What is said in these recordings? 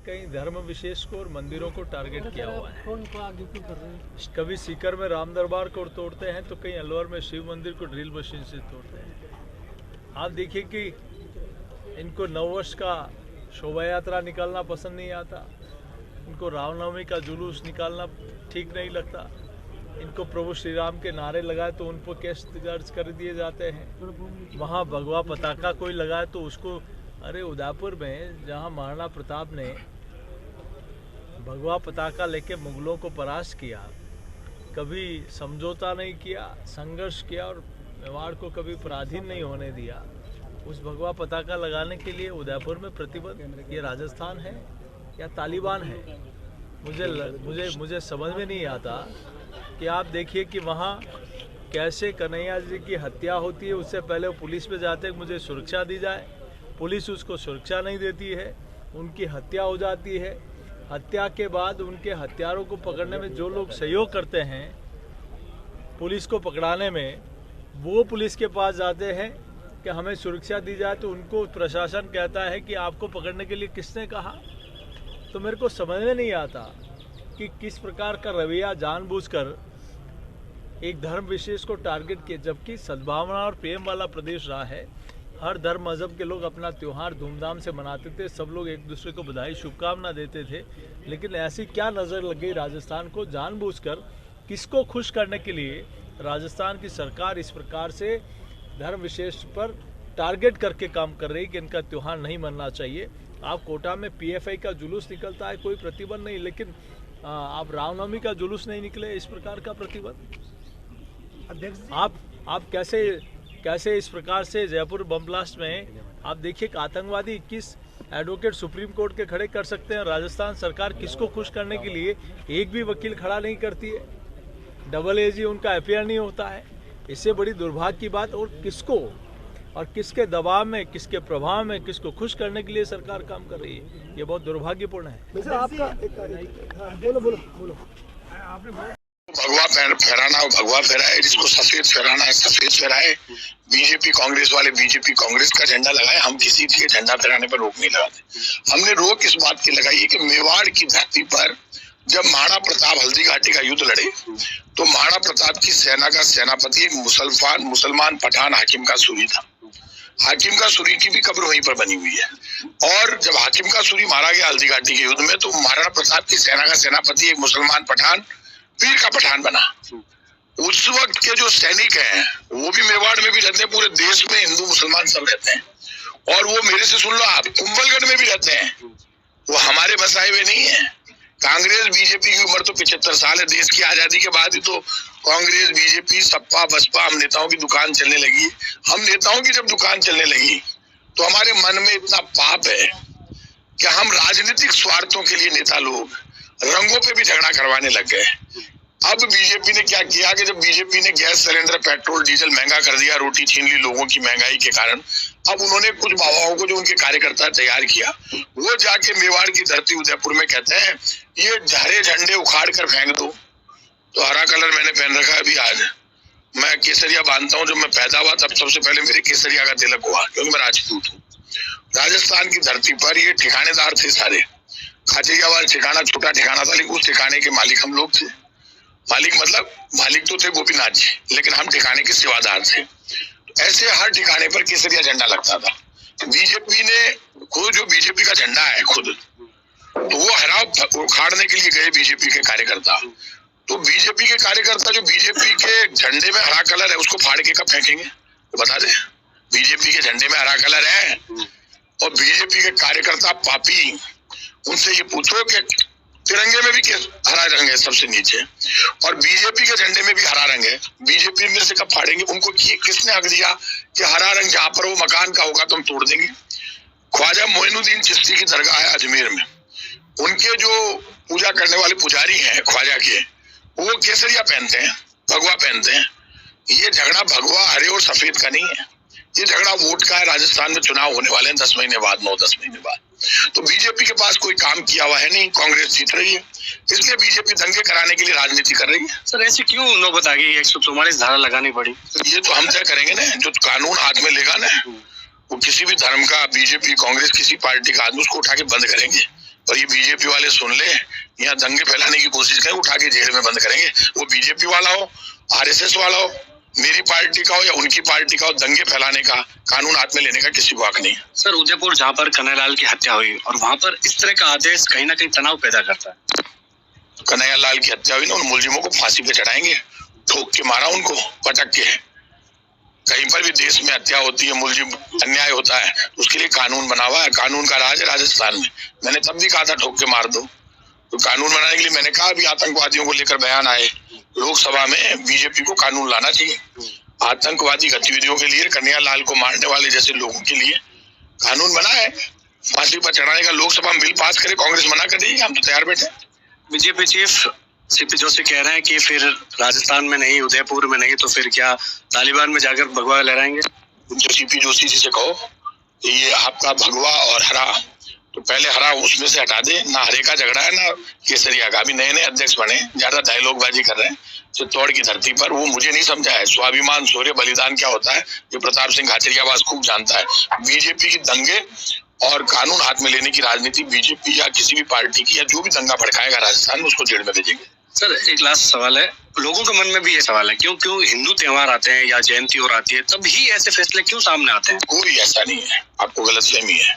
कहीं धर्म विशेष को और मंदिरों को टारगेट किया हुआ है। कौन को आगे क्यों कर रहे हैं? कभी सीकर में राम दरबार को तोड़ते हैं तो कहीं अलवर में शिव मंदिर को ड्रिल मशीन से तोड़ते हैं। आप देखिए कि इनको नववर्ष का शोभा यात्रा निकालना पसंद नहीं आता, इनको रामनवमी का जुलूस निकालना ठीक नहीं लगता, इनको प्रभु श्री राम के नारे लगाए तो उन पर केस दर्ज कर दिए जाते हैं। वहाँ भगवा पताका कोई लगाए तो उसको, अरे उदयपुर में जहाँ महाराणा प्रताप ने भगवा पताका लेके मुगलों को परास्त किया, कभी समझौता नहीं किया, संघर्ष किया और मेवाड़ को कभी पराधीन नहीं होने दिया, उस भगवा पताका लगाने के लिए उदयपुर में प्रतिबंध, ये राजस्थान है या तालिबान है? मुझे समझ में नहीं आता कि आप देखिए कि वहाँ कैसे कन्हैया जी की हत्या होती है, उससे पहले वो पुलिस में जाते हैं मुझे सुरक्षा दी जाए, पुलिस उसको सुरक्षा नहीं देती है, उनकी हत्या हो जाती है। हत्या के बाद उनके हत्यारों को पकड़ने में जो लोग सहयोग करते हैं पुलिस को पकड़ाने में, वो पुलिस के पास जाते हैं कि हमें सुरक्षा दी जाए, तो उनको प्रशासन कहता है कि आपको पकड़ने के लिए किसने कहा? तो मेरे को समझ में नहीं आता कि किस प्रकार का रवैया जानबूझकर एक धर्म विशेष को टारगेट किए, जबकि सद्भावना और प्रेम वाला प्रदेश रहा है। हर धर्म मजहब के लोग अपना त्योहार धूमधाम से मनाते थे, सब लोग एक दूसरे को बधाई शुभकामना देते थे, लेकिन ऐसी क्या नज़र लग गई राजस्थान को? जानबूझकर किसको खुश करने के लिए राजस्थान की सरकार इस प्रकार से धर्म विशेष पर टारगेट करके काम कर रही कि इनका त्यौहार नहीं मनना चाहिए। आप कोटा में पीएफआई का जुलूस निकलता है, कोई प्रतिबंध नहीं, लेकिन आप रामनवमी का जुलूस नहीं निकले, इस प्रकार का प्रतिबंध। आप कैसे इस प्रकार से जयपुर बम ब्लास्ट में आप देखिए कि आतंकवादी 21 एडवोकेट सुप्रीम कोर्ट के खड़े कर सकते हैं, राजस्थान सरकार किसको खुश करने के लिए एक भी वकील खड़ा नहीं करती है, डबल एजी उनका एफआईआर नहीं होता है। इससे बड़ी दुर्भाग्य की बात, और किसको और किसके दबाव में, किसके प्रभाव में, किसको खुश करने के लिए सरकार काम कर रही है, ये बहुत दुर्भाग्यपूर्ण है। भगवा फहराना भगवा फहराए, जिसको सफेद फहराना है सफेद फहराए। बीजेपी कांग्रेस वाले बीजेपी कांग्रेस का झंडा लगाए, हम किसी के झंडा फहराने पर रोक नहीं लगाते। हमने रोक इस बात की लगाई है कि मेवाड़ की धरती पर जब महाराणा प्रताप हल्दी घाटी का युद्ध लड़े तो महाराणा प्रताप की सेना का सेनापति एक मुसलमान पठान हाकिम का सूरी था। हाकिम का सूरी की भी कब्र वहीं पर बनी हुई है, और जब हाकिम का सूरी मारा गया हल्दी घाटी के युद्ध में तो महाराणा प्रताप की सेना का सेनापति एक मुसलमान पठान पीर का पठान बना। उस वक्त के जो सैनिक हैं वो भी मेवाड़ में भी रहते हैं, पूरे देश में हिंदू मुसलमान सब रहते हैं, और वो मेरे से सुन लो आप कुंभलगढ़ में भी रहते हैं, वो हमारे बसाए हुए नहीं है। कांग्रेस बीजेपी की उम्र तो 75 साल है, देश की आजादी के बाद ही तो कांग्रेस बीजेपी सपा बसपा हम नेताओं की दुकान चलने लगी। हम नेताओं की जब दुकान चलने लगी तो हमारे मन में इतना पाप है कि हम राजनीतिक स्वार्थों के लिए नेता लोग रंगों पे भी झगड़ा करवाने लग गए। अब बीजेपी ने क्या किया कि जब बीजेपी ने गैस सिलेंडर पेट्रोल डीजल महंगा कर दिया, रोटी छीन ली लोगों की महंगाई के कारण, अब उन्होंने कुछ बाबाओं को जो उनके कार्यकर्ता तैयार किया वो जाके मेवाड़ की धरती उदयपुर में कहते हैं ये हरे झंडे उखाड़ कर फेंक दो। तो हरा कलर मैंने पहन रखा है अभी, आज मैं केसरिया बांधता हूँ। जब मैं पैदा हुआ तब सबसे पहले मेरे केसरिया का तिलक हुआ, क्योंकि मैं राजपूत हूँ। राजस्थान की धरती पर ये ठिकानेदार थे सारे, खाचरियावाल ठिकाना छोटा ठिकाना था, लेकिन उस ठिकाने के मालिक हम लोग थे। मालिक तो थे गोपीनाथ जी, लेकिन हम ठिकाने के सेवादार थे। ऐसे हर ठिकाने पर केसरिया झंडा लगता था। बीजेपी ने खुद, जो बीजेपी का झंडा है खुद, तो वो हरा उखाड़ने के लिए गए बीजेपी के कार्यकर्ता। तो बीजेपी के कार्यकर्ता जो बीजेपी के झंडे में हरा कलर है उसको फाड़ के कब फेंकेंगे, तो बता दे। बीजेपी के झंडे में हरा कलर है और बीजेपी के कार्यकर्ता पापी, उनसे ये पूछो कि तिरंगे में भी हरा रंग है सबसे नीचे, और बीजेपी के झंडे में भी हरा रंग है, बीजेपी में से कब फाड़ेंगे? उनको किसने हक दिया कि हरा रंग जहां पर वो मकान का होगा तो हम तोड़ देंगे? ख्वाजा मोइनुद्दीन चिश्ती की दरगाह है अजमेर में, उनके जो पूजा करने वाले पुजारी हैं ख्वाजा के, वो केसरिया पहनते हैं, भगवा पहनते हैं। ये झगड़ा भगवा हरे और सफेद का नहीं है, ये झगड़ा वोट का है। राजस्थान में चुनाव होने वाले हैं 10 महीने बाद, 9-10 महीने बाद। तो बीजेपी के पास कोई काम किया हुआ है नहीं, कांग्रेस जीत रही है, इसलिए बीजेपी दंगे कराने के लिए राजनीति कर रही है। सर ऐसे क्यों नौबत आ गई, 144 धारा लगानी पड़ी? तो ये तो हम तय करेंगे ना, जो कानून हाथ में लेगा ना, वो किसी भी धर्म का, बीजेपी कांग्रेस किसी पार्टी का आदमी उसको उठा के बंद करेंगे। और ये बीजेपी वाले सुन ले, यहाँ दंगे फैलाने की कोशिश करें, उठा के जेल में बंद करेंगे। वो बीजेपी वाला हो, आरएसएस वाला हो, मेरी पार्टी का हो या उनकी पार्टी का हो, दंगे फैलाने का, कानून हाथ में लेने का किसी को हक नहीं है। सर, उदयपुर जहाँ पर कन्हैयालाल की हत्या हुई और वहाँ पर इस तरह का आदेश कहीं ना कहीं तनाव पैदा करता है। कन्हैयालाल की हत्या हुई ना, उन मुलजिमों को फांसी पे चढ़ाएंगे, ठोक के मारा उनको, पटक के। कहीं पर भी देश में हत्या होती है, मुलजिम अन्याय होता है, उसके लिए कानून बना हुआ है, कानून का राज है राजस्थान में। मैंने तब भी कहा था ठोक के मार दो, तो कानून बनाने के लिए मैंने कहा अभी आतंकवादियों को लेकर बयान आए लोकसभा में, बीजेपी को कानून लाना चाहिए आतंकवादी गतिविधियों के लिए, कन्हैयालाल को मारने वाले जैसे लोगों के लिए कानून बना है, फांसी पर चढ़ाने का। लोकसभा में बिल पास करे, कांग्रेस मना कर देगी, हम तो तैयार बैठे। बीजेपी चीफ सीपी जोशी कह रहे हैं कि फिर राजस्थान में नहीं, उदयपुर में नहीं, तो फिर क्या तालिबान में जाकर भगवा लहराएंगे? जो सीपी जोशी जी से कहो कि ये आपका भगवा और हरा, तो पहले हरा उसमें से हटा दे, ना हरे का झगड़ा है ना केसरिया का। अभी नए नए अध्यक्ष बने, ज्यादा डायलॉगबाजी कर रहे हैं चित्तौड़ की धरती पर, वो मुझे नहीं समझा है स्वाभिमान शौर्य बलिदान क्या होता है, ये प्रताप सिंह खाचरियावास खूब जानता है। बीजेपी की दंगे और कानून हाथ में लेने की राजनीति, बीजेपी या किसी भी पार्टी की, या जो भी दंगा भड़काएगा राजस्थान में उसको जेल में भेजेंगे। सर, एक लास्ट सवाल है, लोगों के मन में भी ये सवाल है, क्यों हिंदू त्योहार आते हैं या जयंती और आती है तब ही ऐसे फैसले क्यों सामने आते हैं? कोई ऐसा नहीं है, आपको गलतफहमी है।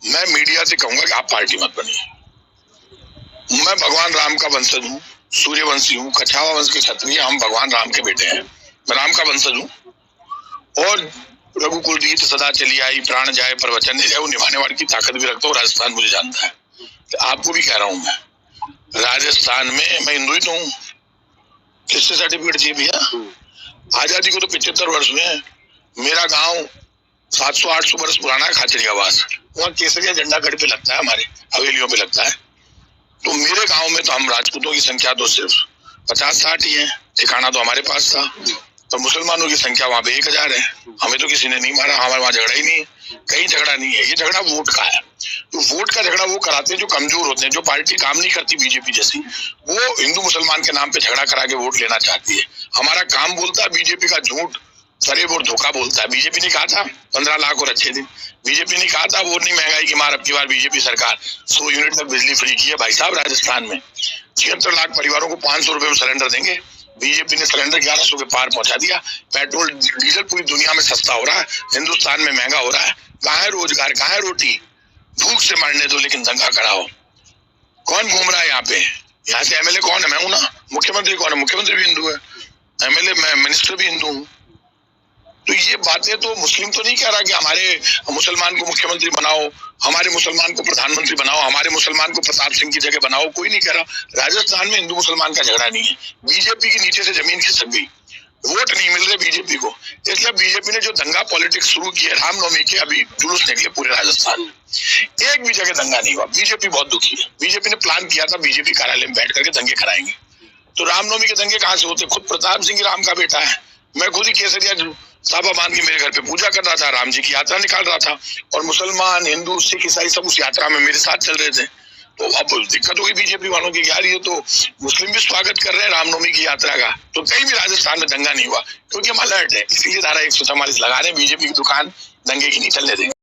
मैं मीडिया से कहूंगा कि आप पार्टी मत बनिए। मैं भगवान राम का वंशज हूँ, सूर्यवंशी हूँ, कछावा वंश के क्षत्रिय, हम भगवान राम के बेटे हैं, मैं राम का वंशज हूँ। और रघुकुल रीत सदा चली आई, प्राण जाए पर वचन नहीं जाए, वो निभाने वाली की ताकत भी रखता हूँ। राजस्थान मुझे जानता है, तो आपको भी कह रहा हूँ मैं, राजस्थान में मैं हिंदू ही तो हूँ। किससे सर्टिफिकेट चाहिए भैया? आजादी को तो 75 वर्ष हुए हैं। मेरा गांव 700-800 वर्ष पुराना है, खाचरियावास। वहाँ केसरिया झंडा गढ़ पे लगता है, हमारे हवेलियों पे लगता है। तो मेरे गांव में तो हम राजपूतों की संख्या तो सिर्फ 50-60 ही है, ठिकाना तो हमारे पास था। तो मुसलमानों की संख्या वहाँ पे 1000 है। हमें तो किसी ने नहीं मारा, हमारे वहाँ झगड़ा ही नहीं है, कहीं झगड़ा नहीं है। ये झगड़ा वोट का है। तो वोट का झगड़ा वो कराते हैं जो कमजोर होते हैं, जो पार्टी काम नहीं करती बीजेपी जैसी, वो हिंदू मुसलमान के नाम पे झगड़ा करा के वोट लेना चाहती है। हमारा काम बोलता है, बीजेपी का झूठ फरेब और धोखा बोलता है। बीजेपी ने कहा था 15 लाख और अच्छे दिन, बीजेपी ने कहा था वो नहीं महंगाई की मार, अब की बार बीजेपी सरकार 100 यूनिट तक बिजली फ्री की है। भाई साहब, राजस्थान में 76 लाख परिवारों को 500 रुपए में सिलेंडर देंगे, बीजेपी ने सिलेंडर 1100 के पार पहुंचा दिया। पेट्रोल डीजल पूरी दुनिया में सस्ता हो रहा है, हिंदुस्तान में महंगा हो रहा है। कहाँ है रोजगार, कहाँ है रोटी? भूख से मरने दो, लेकिन दंगा कराओ। कौन घूम रहा है यहाँ पे? यहाँ से एमएलए कौन है? मैं हूं ना। मुख्यमंत्री कौन है? मुख्यमंत्री भी हिंदू है। एमएलए मैं, मिनिस्टर भी हिंदू हूँ। तो ये बातें तो मुस्लिम तो नहीं कह रहा कि हमारे मुसलमान को मुख्यमंत्री बनाओ, हमारे मुसलमान को प्रधानमंत्री बनाओ, हमारे मुसलमान को प्रताप सिंह की जगह बनाओ, कोई नहीं कह रहा। राजस्थान में हिंदू मुसलमान का झगड़ा नहीं है। बीजेपी की नीचे से जमीन खिसक गई, वोट नहीं मिल रहे बीजेपी को, इसलिए बीजेपी ने जो दंगा पॉलिटिक्स शुरू की है, रामनवमी के अभी जुलूस निकले पूरे राजस्थान में, एक भी जगह दंगा नहीं हुआ। बीजेपी बहुत दुखी है। बीजेपी ने प्लान किया था बीजेपी कार्यालय में बैठ करके दंगे कराएंगे, तो रामनवमी के दंगे कहाँ से होते? खुद प्रताप सिंह राम का बेटा है। मैं खुद ही केसरिया साबा बांध के मेरे घर पे पूजा कर रहा था, राम जी की यात्रा निकाल रहा था, और मुसलमान, हिंदू, सिख, ईसाई सब उस यात्रा में मेरे साथ चल रहे थे। तो अब दिक्कत होगी बीजेपी वालों की, यार ये तो मुस्लिम भी स्वागत कर रहे हैं रामनवमी की यात्रा का, तो कहीं भी राजस्थान में दंगा नहीं हुआ, क्योंकि हम अलर्ट है। इसीलिए धारा 144 लगा रहे हैं, बीजेपी की दुकान दंगे की नहीं चलने देंगे।